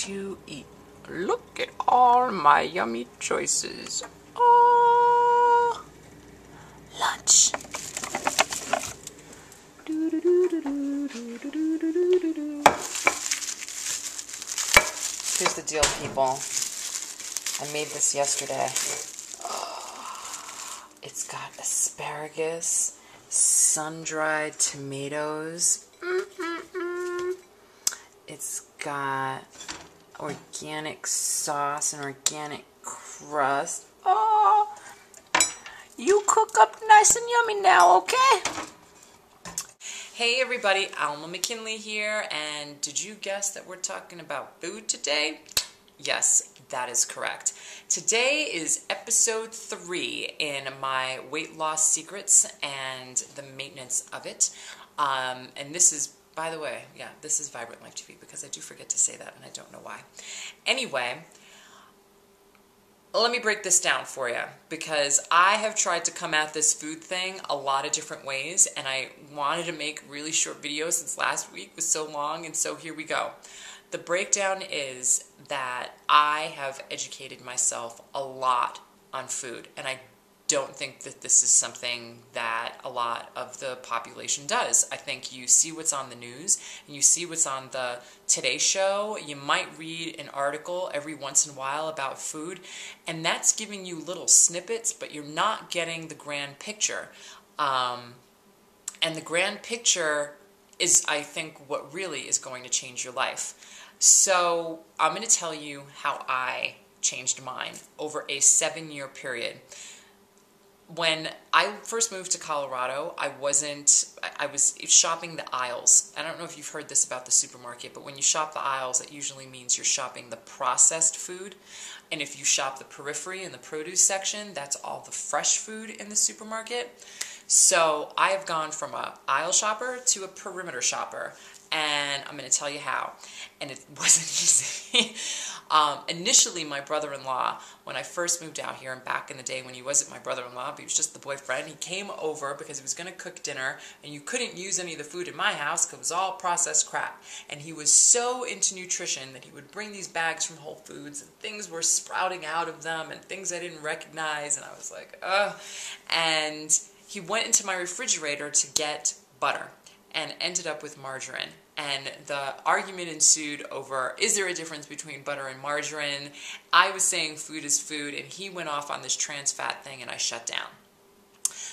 to eat. Look at all my yummy choices. Oh, lunch. Here's the deal, people. I made this yesterday. It's got asparagus, sun-dried tomatoes. It's got organic sauce and organic crust. Oh, you cook up nice and yummy now, okay? Hey everybody, Alma McKinley here, and did you guess that we're talking about food today? Yes, that is correct. Today is episode 3 in my weight loss secrets and the maintenance of it. And this is, by the way, yeah, this is Vibrant Life TV because I do forget to say that and I don't know why. Anyway, let me break this down for you because I have tried to come at this food thing a lot of different ways, and I wanted to make really short videos since last week was so long, and so here we go. The breakdown is that I have educated myself a lot on food, and I don't think that this is something that a lot of the population does. I think you see what's on the news, and you see what's on the Today Show. You might read an article every once in a while about food, and that's giving you little snippets, but you're not getting the grand picture. And the grand picture is, I think, what really is going to change your life. So I'm going to tell you how I changed mine over a 7-year period. When I first moved to Colorado, I was shopping the aisles. I don't know if you've heard this about the supermarket, but when you shop the aisles, it usually means you're shopping the processed food. And if you shop the periphery in the produce section, that's all the fresh food in the supermarket. So I have gone from an aisle shopper to a perimeter shopper, and I'm going to tell you how. And it wasn't easy. Initially, my brother-in-law, when I first moved out here, and back in the day when he wasn't my brother-in-law, but he was just the boyfriend, he came over because he was going to cook dinner, and you couldn't use any of the food in my house because it was all processed crap. And he was so into nutrition that he would bring these bags from Whole Foods, and things were sprouting out of them, and things I didn't recognize, and I was like, ugh. And he went into my refrigerator to get butter and ended up with margarine. And the argument ensued over, is there a difference between butter and margarine? I was saying food is food, and he went off on this trans fat thing, and I shut down.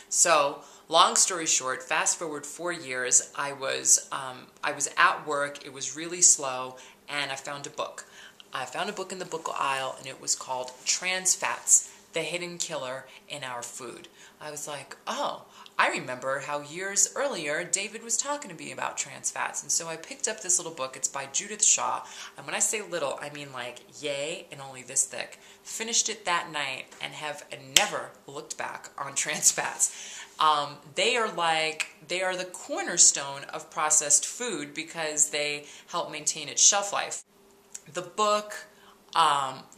So, long story short, fast forward 4 years, I was at work, it was really slow, and I found a book. I found a book in the book aisle, and it was called Trans Fats, the Hidden Killer in Our Food. I was like, oh, I remember how years earlier David was talking to me about trans fats, and so I picked up this little book. It's by Judith Shaw, and when I say little, I mean like yay and only this thick. Finished it that night and have never looked back on trans fats. They are the cornerstone of processed food because they help maintain its shelf life. The book,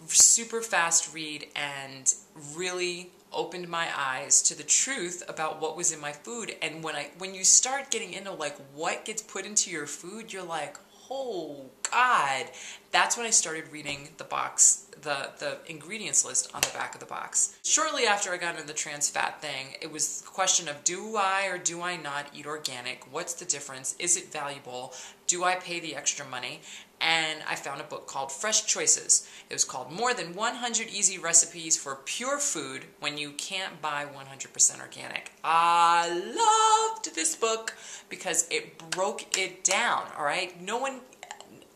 super fast read, and really opened my eyes to the truth about what was in my food. And when you start getting into like what gets put into your food, you're like, oh God. That's when I started reading the box, the ingredients list on the back of the box. Shortly after I got into the trans fat thing, it was the question of, do I or do I not eat organic? What's the difference? Is it valuable? Do I pay the extra money? And I found a book called Fresh Choices. It was called More Than 100 Easy Recipes for Pure Food When You Can't Buy 100% Organic. I loved this book because it broke it down, all right? No one,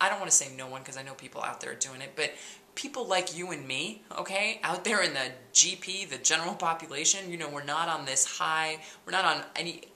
I don't want to say no one because I know people out there doing it, but people like you and me, okay, out there in the GP, the general population, you know, we're not on this high, we're not on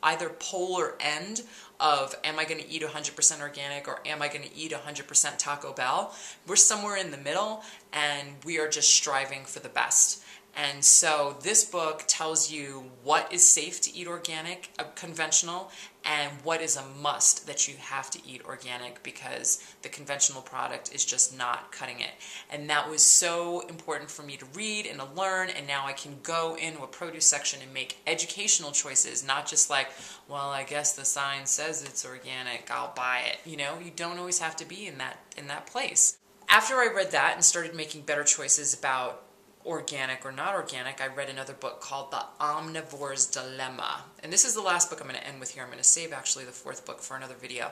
either polar end of am I going to eat 100% organic or am I going to eat 100% Taco Bell? We're somewhere in the middle, and we are just striving for the best. And so this book tells you what is safe to eat organic, conventional, and what is a must that you have to eat organic because the conventional product is just not cutting it. And that was so important for me to read and to learn, and now I can go into a produce section and make educational choices, not just like, well, I guess the sign says it's organic, I'll buy it. You know, you don't always have to be in that place. after I read that and started making better choices about organic or not organic, I read another book called The Omnivore's Dilemma. And this is the last book I'm going to end with here. I'm going to save actually the fourth book for another video.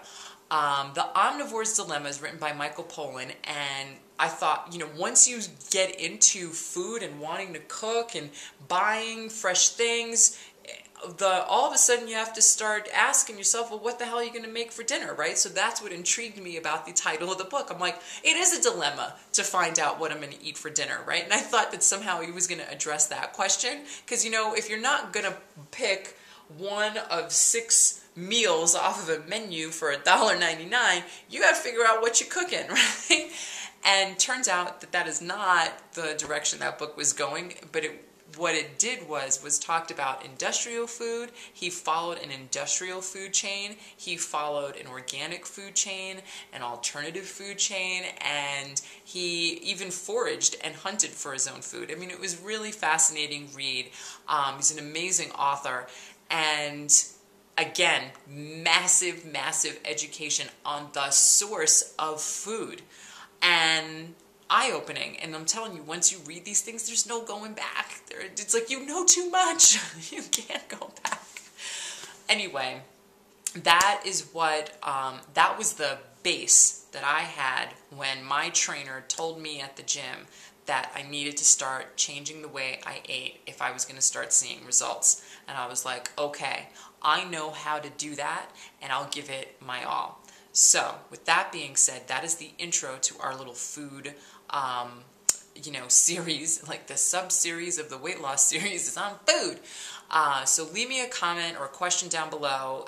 The Omnivore's Dilemma is written by Michael Pollan, and I thought, you know, once you get into food and wanting to cook and buying fresh things, all of a sudden you have to start asking yourself, well, what the hell are you going to make for dinner, right? So that's what intrigued me about the title of the book. I'm like, it is a dilemma to find out what I'm going to eat for dinner, right? And I thought that somehow he was going to address that question, because, you know, if you're not going to pick one of 6 meals off of a menu for $1.99, you got to figure out what you're cooking, right? And turns out that that is not the direction that book was going, but what it did was talked about industrial food. He followed an industrial food chain. He followed an organic food chain, an alternative food chain, and he even foraged and hunted for his own food. I mean, it was really fascinating read. He's an amazing author, and again, massive, massive education on the source of food. And eye-opening, and I'm telling you, once you read these things, there's no going back. It's like you know too much. You can't go back. Anyway, that is what, that was the base that I had when my trainer told me at the gym that I needed to start changing the way I ate if I was going to start seeing results. And I was like, okay, I know how to do that, and I'll give it my all. So, with that being said, that is the intro to our little food you know, series, like the sub-series of the weight loss series is on food. So leave me a comment or a question down below.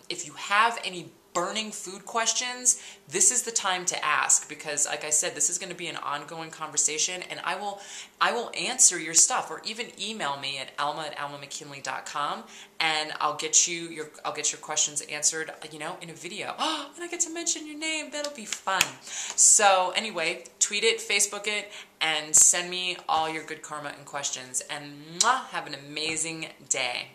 If you have any burning food questions, this is the time to ask, because like I said, this is going to be an ongoing conversation, and I will answer your stuff, or even email me at alma@almamckinley.com, and I'll get your questions answered, you know, in a video. Oh, and I get to mention your name. That'll be fun. So anyway, tweet it, Facebook it, and send me all your good karma and questions, and mwah, have an amazing day.